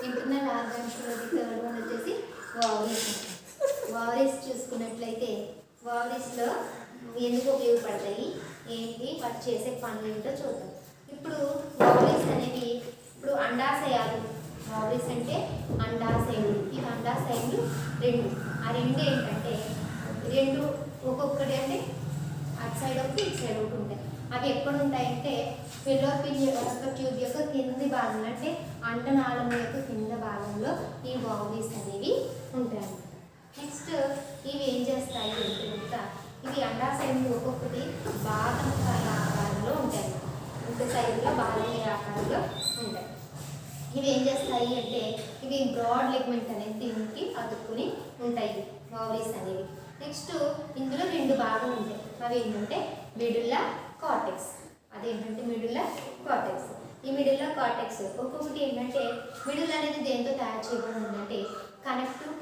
Internal ఆర్గాన్స్లోది third one వచ్చేసి ovaries. Ovaries చూసుకున్నట్లయితే ఓవరీస్లో ఎందుకు ఉపయోగపడతాయి, ఏంటి వాటి చేసే పనులు ఏంటో చూద్దాం. ఇప్పుడు ఓవరీస్ అనేవి ఇప్పుడు అండాశయాలు. ఓవరీస్ అంటే అండాశయములు. ఈ అండాశయములు రెండు. ఆ రెండు ఏంటంటే రెండు ఒక్కొక్కటి అంటే అటు సైడ్ ఒకటి ఇటు సైడ్ ఒకటి ఉంటాయి. అవి ఎక్కడ ఉంటాయంటే ఫెలోపియన్ యొక్క ట్యూబ్ యొక్క కింది భాగంలో అంటే అండనాళం యొక్క కింద భాగంలో ఈ ఓవరీస్ అనేవి ఉంటాయి. నెక్స్ట్ ఇవి ఏం చేస్తాయి అంటే కనుక ఇవి అండాశయంలో ఒక్కొక్కటి బాదంకాయ ఆకారంలో ఉంటాయి. ఇంత సైజులో బాదంకాయ ఆకారంలో ఉంటాయి. ఇవి ఏం చేస్తాయి అంటే ఇవి బ్రాడ్ లిగ్మెంట్ అనేది దీనికి అతుక్కుని ఉంటాయి ఓవరీస్ అనేవి. నెక్స్ట్ ఇందులో రెండు భాగాలు ఉంటాయి. అవి ఏంటంటే మిడుల్లా కార్టెక్స్. అదేంటంటే మిడుల్లా కార్టెక్స్. ఈ మిడుల్లా కార్టెక్స్ ఒక్కొక్కటి ఏంటంటే మిడుల్ అనేది దేంతో తయారు చేయబడిందంటే కనెక్టివ్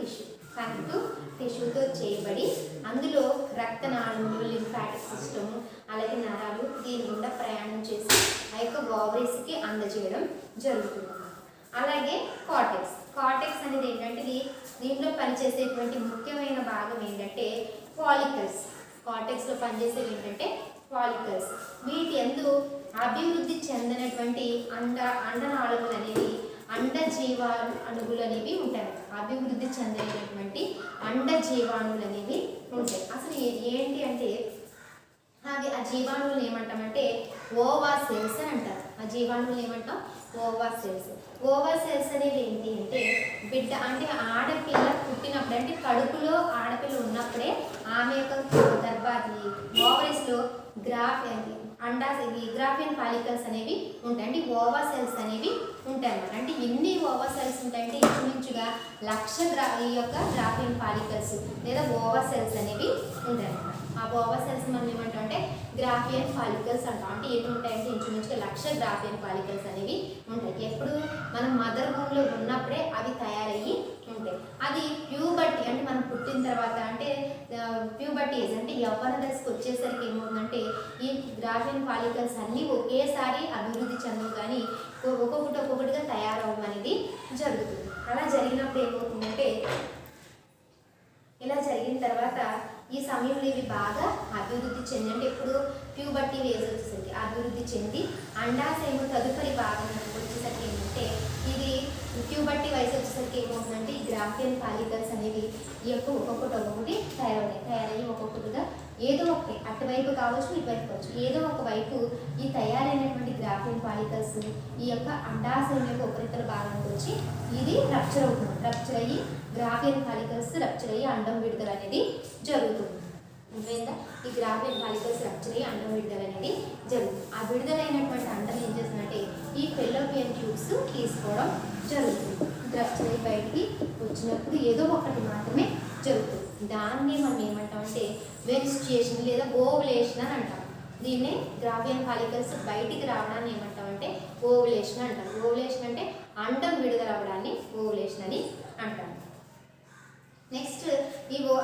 టిష్యూతో చేయబడి అందులో రక్తనాళములు, లింఫాటిక్ సిస్టమ్, అలాగే నరాలు దీని గుండా ప్రయాణం చేసి ఆ యొక్క ఓవరీస్కి అందజేయడం జరుగుతుంది. అలాగే కార్టెక్స్ అనేది ఏంటంటే దీంట్లో పనిచేసేటువంటి ముఖ్యమైన భాగం ఏంటంటే ఫాలికల్స్. కార్టెక్స్లో పనిచేసేవి ఏంటంటే ఫాలికల్స్. వీటి యందు అభివృద్ధి చెందినటువంటి అండనాళములు అనేవి అండజీవాణువులు అనేవి ఉంటాయి. అభివృద్ధి చెందినటువంటి అండజీవాణువులు అనేవి ఉంటాయి. అసలు ఏంటి అంటే అవి ఆ జీవాణువులు ఏమంటామంటే ఓవా సెల్స్ అని అంటారు. ఆ జీవాణువులు ఏమంటాం ఓవా సెల్స్. ఓవా సెల్స్ అనేవి ఏంటి అంటే బిడ్డ అంటే ఆడపిల్ల పుట్టినప్పుడు అంటే కడుపులో ఆడపిల్ల ఉన్నప్పుడే ఆమె యొక్క గర్భాది ఓవరీస్లో గ్రాఫియన్ ఫాలికల్స్ అనేవి ఉంటాయి. అంటే ఓవా సెల్స్ అనేవి ఉంటాయి అన్నమాట. అంటే ఎన్ని ఓవా సెల్స్ ఉంటాయంటే ఇంచుమించుగా 1,00,000 ఈ యొక్క గ్రాఫియన్ ఫాలికల్స్ లేదా ఓవా సెల్స్ అనేవి ఉంటాయి అన్నమాట. ఆ ఓవా సెల్స్ మనం ఏమంటాం అంటే గ్రాఫియన్ ఫాలికల్స్ అంటాం. అంటే ఎన్ని ఉంటాయంటే ఇంచుమించుగా 1,00,000 గ్రాఫియన్ ఫాలికల్స్ అనేవి ఉంటాయి. ఎప్పుడు మనం మదర్ భూమిలో ఉన్నప్పుడే అవి తయారయ్యి ఉంటాయి. అది ప్యూబర్టీ అంటే మనం పుట్టిన తర్వాత అంటే ప్యూబర్టీ ఏజ్ అంటే యవ్వన దశకు వచ్చేసరికి ఏమవుతుందంటే ఈ గ్రాఫియన్ ఫాలికల్స్ అన్నీ ఒకేసారి అభివృద్ధి చెందవు కానీ ఒక్కొక్కటిగా తయారవడం అనేది జరుగుతుంది. అలా జరిగినప్పుడు ఏమవుతుందంటే ఇలా జరిగిన తర్వాత ఈ సమయంలో ఇవి బాగా అభివృద్ధి చెంది అంటే ఇప్పుడు ప్యూబర్టీ ఏజ్ వచ్చేసరికి అభివృద్ధి చెంది అండాశయము తదుపరి భాగం వచ్చేసరికి ఏంటంటే ఇది ప్యూబర్టీ వయసు వచ్చేసరికి ఏమవుతుందంటే ఈ గ్రాఫియన్ ఫాలికల్స్ అనేవి ఈ యొక్క ఒక్కొక్కటి తయారయ్యి ఒక్కొక్కటిగా ఏదో ఒకటి అటువైపు కావచ్చు ఇటువైపు కావచ్చు ఏదో ఒక వైపు ఈ తయారైనటువంటి గ్రాఫియన్ ఫాలికల్స్ ఈ యొక్క అండాశయం యొక్క ఉపరితల భాగానికి వచ్చి ఇది రప్చర్ అవుతుంది. రప్చర్ అయ్యి గ్రాఫియన్ ఫాలికల్స్ రప్చర్ అయ్యి అండం విడుదల అనేది జరుగుతుంది. ఇంకేందా ఈ గ్రాఫియన్ ఫాలికల్స్ రప్చర్ అయ్యి అండం విడుదల అనేది జరుగుతుంది. ఆ విడుదలైనటువంటి అండం ఏం చేస్తుందంటే ఈ ఫెలోపియన్ ట్యూబ్స్ తీసుకోవడం జరుగుతుంది. రప్చర్ అయ్యి బయటికి వచ్చినప్పుడు ఏదో ఒకటి మాత్రమే జరుగుతుంది. దాన్ని మనం ఏమంటామంటే మెన్స్ట్రుయేషన్ లేదా ఓవులేషన్ అని అంటాం. దీన్నే గ్రాఫియన్ ఫాలికల్స్ బయటికి రావడాన్ని ఏమంటామంటే ఓవులేషన్ అంటాం. ఓవులేషన్ అంటే అండం విడుదల అవ్వడాన్ని ఓవులేషన్ అని అంటాం. నెక్స్ట్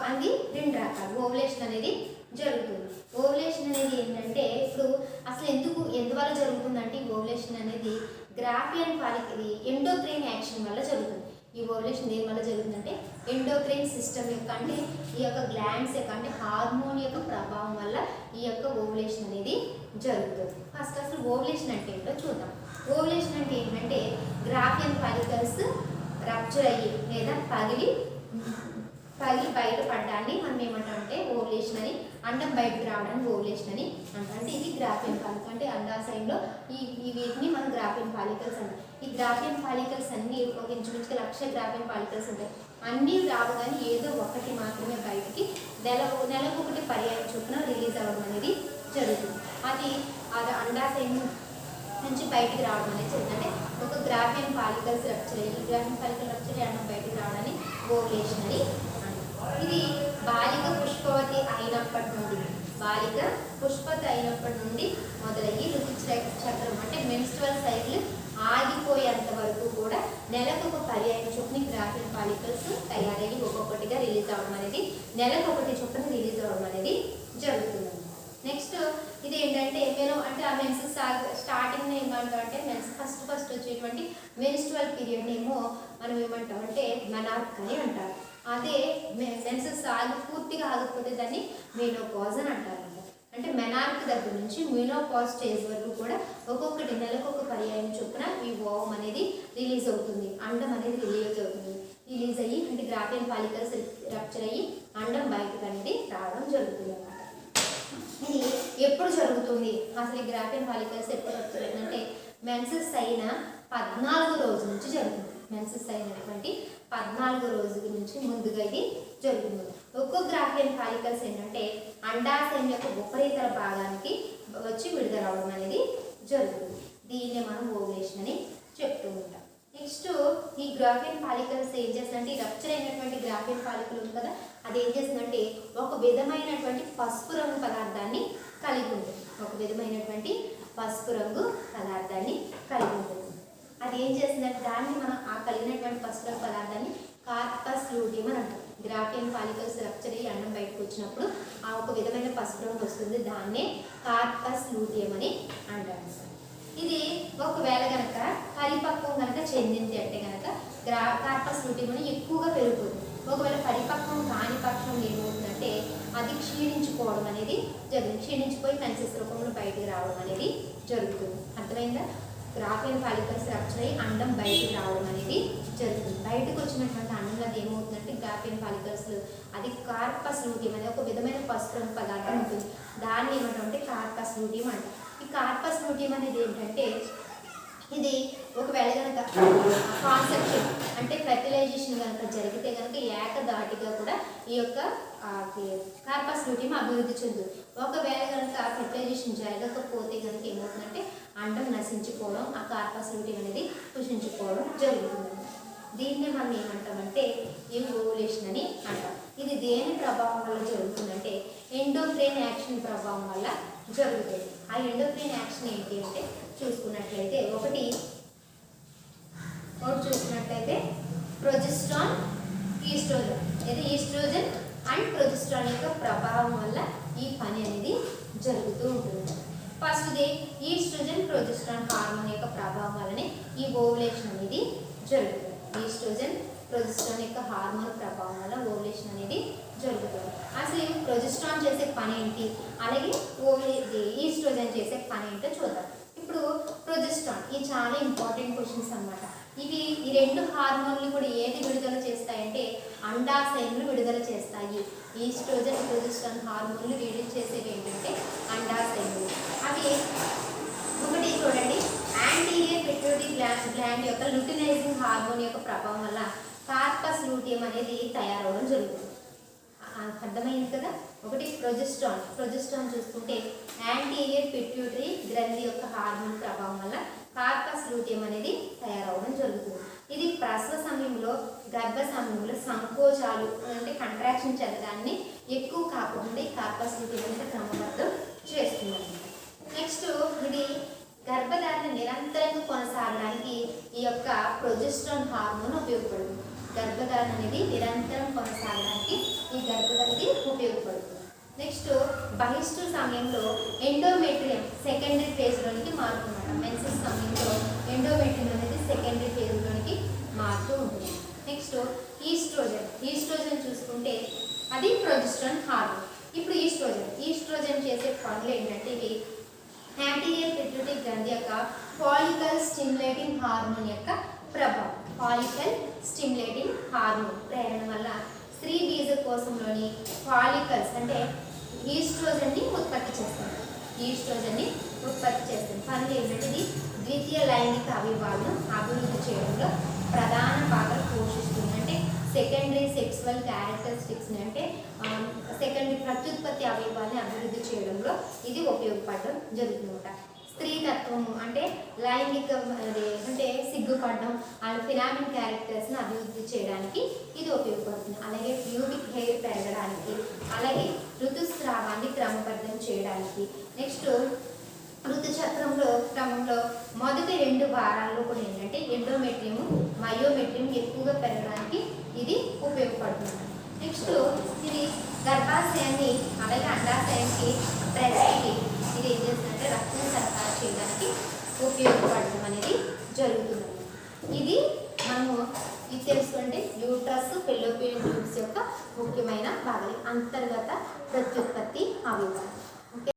అది రెండు రకాలు ఓవులేషన్ అనేది జరుగుతుంది. ఓవులేషన్ అనేది ఏంటంటే ఇప్పుడు అసలు ఎందువల్ల జరుగుతుందంటే ఈ ఓవులేషన్ అనేది గ్రాఫియన్ ఫాలికల్ ఎండోక్రైన్ యాక్షన్ వల్ల జరుగుతుంది. ఈ ఓవులేషన్ దేని వల్ల జరుగుతుందంటే ఎండోక్రైన్ సిస్టమ్ యొక్క అంటే ఈ యొక్క గ్లాండ్స్ యొక్క అంటే హార్మోన్ యొక్క ప్రభావం వల్ల ఈ యొక్క ఓవులేషన్ అనేది జరుగుతుంది. ఫస్ట్ అసలు ఓవులేషన్ అంటే ఏంటో చూద్దాం. ఓవులేషన్ అంటే ఏంటంటే గ్రాఫియన్ ఫాలికల్స్ రప్చర్ అయ్యి లేదా పగిలి బయటపడడాన్ని మనం ఏమంటామంటే ఓవులేషన్ అని అండం బయటకు రావడానికి ఓవులేషన్ అని అంటాం. అంటే ఇది గ్రాఫియన్ ఫాలికల్ అంటే అండాశయంలో ఈ వీటిని మనం గ్రాఫియన్ ఫాలికల్స్ అంటాం. ఈ గ్రాఫియన్ ఫాలికల్స్ అన్నీ ఒక ఇంచుమించుగా 1,00,000 గ్రాఫియన్ ఫాలికల్స్ ఉంటాయి. అన్నీ రావు కానీ ఏదో ఒకటి మాత్రమే బయటికి నెలకొకటి పర్యాయం చొప్పున రిలీజ్ అవ్వడం అనేది జరుగుతుంది. అది అండాశయం నుంచి బయటికి రావడం అనేది జరుగుతుంది. అంటే ఒక గ్రాఫియన్ ఫాలికల్స్ రప్చర్ అయ్యి గ్రాఫియన్ ఫాలికల్ రప్చర్ అయ్యి అండం బయటికి రావడాన్ని ఓవులేషన్ అని. ఇది బాలిక పుష్పవతి అయినప్పటి నుండి మొదలయ్యి ఋతుచక్రం అంటే మెన్స్ట్రువల్ సైకిల్ ఆగిపోయేంత వరకు కూడా నెలకు ఒక పర్యాయం చొప్పున గ్రాఫియన్ ఫాలికల్స్ తయారయ్యి ఒక్కొక్కటిగా రిలీజ్ అవ్వడం అనేది నెలకొకటి చొప్పున రిలీజ్ అవ్వడం అనేది జరుగుతుంది. నెక్స్ట్ ఇది ఏంటంటే అంటే ఆ మెన్స్ స్టార్టింగ్ ఏమంటాం అంటే మెన్స్ ఫస్ట్ వచ్చేటువంటి జరిగేటటువంటి మెన్స్ట్రువల్ పీరియడ్ ఏమో మనం ఏమంటాం అంటే మెనార్క్ అని అంటారు. అదే మెన్సెస్ పూర్తిగా ఆగకపోతే దాన్ని మెనోపాజ్ అని అంటారు. అంటే మెనార్క్ దగ్గర నుంచి మెనోపాజ్ స్టేజ్ వరకు కూడా ఒక్కొక్కటి నెలకు ఒక పర్యాయం చొప్పున ఈ ఓవం అనేది రిలీజ్ అవుతుంది, అండం అనేది రిలీజ్ అవుతుంది. రిలీజ్ అయ్యి అంటే గ్రాఫియన్ ఫాలికల్స్ రప్చర్ అయ్యి అండం బయటకు అనేది రావడం జరుగుతుంది అన్నమాట. ఇది ఎప్పుడు జరుగుతుంది అసలు ఈ గ్రాఫియన్ ఫాలికల్స్ ఎప్పుడు రప్చర్ అయిందంటే మెన్సెస్ అయిన 14 రోజుల నుంచి జరుగుతుంది. మెన్సెస్ అయినటువంటి 14 రోజుల నుంచి ముందుగా ఇది జరుగుతుంది. ఒక్కో గ్రాఫియన్ ఫాలికల్స్ ఏంటంటే అండాశయం యొక్క ఉపరితల భాగానికి వచ్చి విడుదల అవడం అనేది జరుగుతుంది. దీన్నే మనం ఓవులేషన్ అని చెప్తూ ఉంటాం. నెక్స్ట్ ఈ గ్రాఫియన్ ఫాలికల్స్ ఏం చేస్తుందంటే ఈ రప్చర్ అయినటువంటి గ్రాఫియన్ ఫాలికల్ ఉంది కదా, అది ఏం చేస్తుందంటే ఒక విధమైనటువంటి పసుపు రంగు పదార్థాన్ని కలిగి ఉంటుంది. ఒక విధమైనటువంటి పసుపు రంగు పదార్థాన్ని కలిగి ఉంటుంది. అది ఏం చేస్తుందంటే దాన్ని మనం ఆ కలిగినటువంటి పసుపు రంగు పదార్థాన్ని కార్పస్ లూటియం అని అంటాం. గ్రాఫియన్ ఫాలికల్స్ రప్చర్ అయ్యి అండం బయటకు వచ్చినప్పుడు ఆ ఒక విధమైన పసుపు రంగు వస్తుంది, దాన్నే కార్పస్ లూటియం అని అంటారు. ఇది ఒకవేళ కనుక పరిపక్వం కనుక చెందింది అంటే కనుక కార్పస్ లూటియం అని ఎక్కువగా పెరుగుతుంది. ఒకవేళ పరిపక్వం కాని పక్షం ఏమవుతుందంటే అది క్షీణించుకోవడం అనేది జరుగుతుంది. క్షీణించిపోయి మెన్సెస్ రూపంలో బయటికి రావడం అనేది జరుగుతుంది. అర్థమైందా? గ్రాఫియన్ ఫాలికల్స్ రప్చర్ అయ్యి అండం బయటికి రావడం అనేది జరుగుతుంది. బయటకు వచ్చినటువంటి అండంలో అది ఏమవుతుందంటే గ్రాఫియన్ ఫాలికల్స్ అది కార్పస్ లూటియం అనేది ఒక విధమైన పసుపు రంగు పదార్థం ఉంటుంది. దాన్ని ఏమంటామంటే కార్పస్ లూటియం అంటాం. ఈ కార్పస్ లూటియం అనేది ఏంటంటే ఇది ఒకవేళ కనుక కాన్సెప్షన్ అంటే ఫెర్టిలైజేషన్ కనుక జరిగితే కనుక ఏకధాటిగా కూడా ఈ యొక్క కార్పస్ లూటియం అభివృద్ధి చెందుతుంది. ఒకవేళ కనుక ఫెర్టిలైజేషన్ జరగకపోతే కనుక ఏమవుతుందంటే అండం నశించిపోవడం, ఆ కార్పస్ లూటియం అనేది పుష్పించుకోవడం జరుగుతుంది. దీన్నే మనం ఏమంటామంటే ఈ ఓవులేషన్ అని అంటాం. ఇది దేని ప్రభావం వల్ల జరుగుతుందంటే ఎండోక్రైన్ యాక్షన్ ప్రభావం వల్ల జరుగుతుంది. ఆ ఎండోక్రైన్ యాక్షన్ ఏంటి అంటే చూసుకున్నట్లయితే ఒకటి చూసుకున్నట్లయితే ప్రొజెస్ట్రాన్, ఈస్ట్రోజన్. ఇది ఈస్ట్రోజన్ అండ్ ప్రొజెస్ట్రాన్ యొక్క ప్రభావం వల్ల ఈ పని అనేది జరుగుతూ ఉంటుంది. ఫస్ట్ది ఈస్ట్రోజన్ ప్రొజెస్ట్రాన్ హార్మోన్ యొక్క ప్రభావం వల్లనే ఈ ఓవులేషన్ అనేది జరుగుతుంది. ఈస్ట్రోజన్ ప్రొజెస్ట్రాన్ యొక్క హార్మోన్ ప్రభావం వల్ల ఓవులేషన్ అనేది జరుగుతుంది. అసలు ప్రొజెస్ట్రాన్ చేసే పని ఏంటి, అలాగే ఈస్ట్రోజన్ చేసే పని ఏంటో చూద్దాం. ఇప్పుడు ప్రొజెస్ట్రాన్ ఇది చాలా ఇంపార్టెంట్ క్వశ్చన్స్ అన్నమాట. ఇవి ఈ రెండు హార్మోన్లు కూడా ఏది విడుదల చేస్తాయంటే అండాశయంలో విడుదల చేస్తాయి. ఈస్ట్రోజన్ ప్రొజెస్ట్రాన్ హార్మోన్లు విడుదల చేసేవి ఏంటంటే అండాశయంలో. అవి ఒకటి చూడండి, యాంటీరియర్ పిట్యూటరీ గ్లాండ్ యొక్క లుటినైజింగ్ హార్మోన్ యొక్క ప్రభావం వల్ల కార్పస్ లూటియం అనేది తయారవడం జరుగుతుంది. అర్థమైంది కదా. ఒకటి ప్రొజెస్ట్రాన్ చూసుకుంటే యాంటీరియర్ పిట్యూటరీ గ్రంథి యొక్క హార్మోన్ ప్రభావం వల్ల కార్పస్ లూటియం అనేది తయారవడం జరుగుతుంది. ఇది ప్రసవ సమయంలో గర్భ సమయంలో సంకోచాలు అంటే కంట్రాక్షన్ జరగడాన్ని ఎక్కువ కాకుండా ఈ కార్పస్ లూటియం అనేది క్రమబద్ధం చేస్తుంది. నెక్స్ట్ ఇది గర్భధారణ నిరంతరంగా కొనసాగడానికి ఈ యొక్క ప్రొజెస్ట్రాన్ హార్మోన్ ఉపయోగపడుతుంది. గర్భధారణ అనేది నిరంతరం కొనసాగడానికి ఈ గర్భధారణ ఉపయోగపడుతుంది. నెక్స్ట్ బహిష్టు సమయంలో ఎండోమెట్రియం సెకండరీ ఫేజ్లోనికి మారుతుందన్నమాట. మెన్సెస్ సమయంలో ఎండోమెట్రియం అనేది సెకండరీ ఫేజ్లోనికి మారుతూ ఉంటుంది. నెక్స్ట్ ఈస్ట్రోజన్ చూసుకుంటే అది ప్రొజెస్ట్రాన్ హార్మోన్. ఇప్పుడు ఈస్ట్రోజన్ చేసే పనులు ఏంటంటే ఇవి యాంటీరియర్ పిట్యూటరీ గ్రంథి యొక్క ఫాలికల్ స్టిమ్యులేటింగ్ హార్మోన్ యొక్క ప్రభావం. ఫాలికల్ స్టిమ్యులేటింగ్ హార్మోన్ ప్రేరణ వల్ల స్త్రీ బీజకోశంలోని ఫాలికల్స్ అంటే ఈస్ట్రోజన్ని ఉత్పత్తి చేస్తుంది. పనులు ఏంటంటే ఇది ద్వితీయ లైంగిక అవయవాలను అభివృద్ధి చేయడంలో ప్రధాన పాత్ర పోషిస్తుంది. అంటే సెకండరీ సెక్సువల్ క్యారెక్టరిస్టిక్స్ అంటే సెకండరీ ప్రత్యుత్పత్తి అవయవాల్ని అభివృద్ధి చేయడంలో ఇది ఉపయోగపడడం జరుగుతుందన్నమాట. స్త్రీతత్వము అంటే లైంగిక అంటే సిగ్గుపడడం అండ్ ఫినామిన్ క్యారెక్టర్స్ని అభివృద్ధి చేయడానికి ఇది ఉపయోగపడుతుంది. అలాగే ప్యూబిక్ హెయిర్ పెరగడానికి, అలాగే ఋతుస్రావాన్ని క్రమబద్ధం చేయడానికి. నెక్స్ట్ ఋతుచక్రంలో క్రమంలో మొదటి 2 వారాల్లో కూడా ఏంటంటే ఎండోమెట్రియం మయోమెట్రియం ఎక్కువగా పెరగడానికి ఇది ఉపయోగపడుతుంది. నెక్స్ట్ ఇది గర్భాశయాన్ని అలాగే అండాశయానికి బ్రెస్ట్కి ఇది ఏం చేస్తుందంటే రక్తం సరఫరా చేయడానికి ఉపయోగపడడం అనేది జరుగుతుంది. తెలుసుకుంటే యూట్రస్ ఫెలోపియన్ ట్యూబ్స్ యొక్క ముఖ్యమైన భాగాలు అంతర్గత ప్రత్యుత్పత్తి అవయవాలు.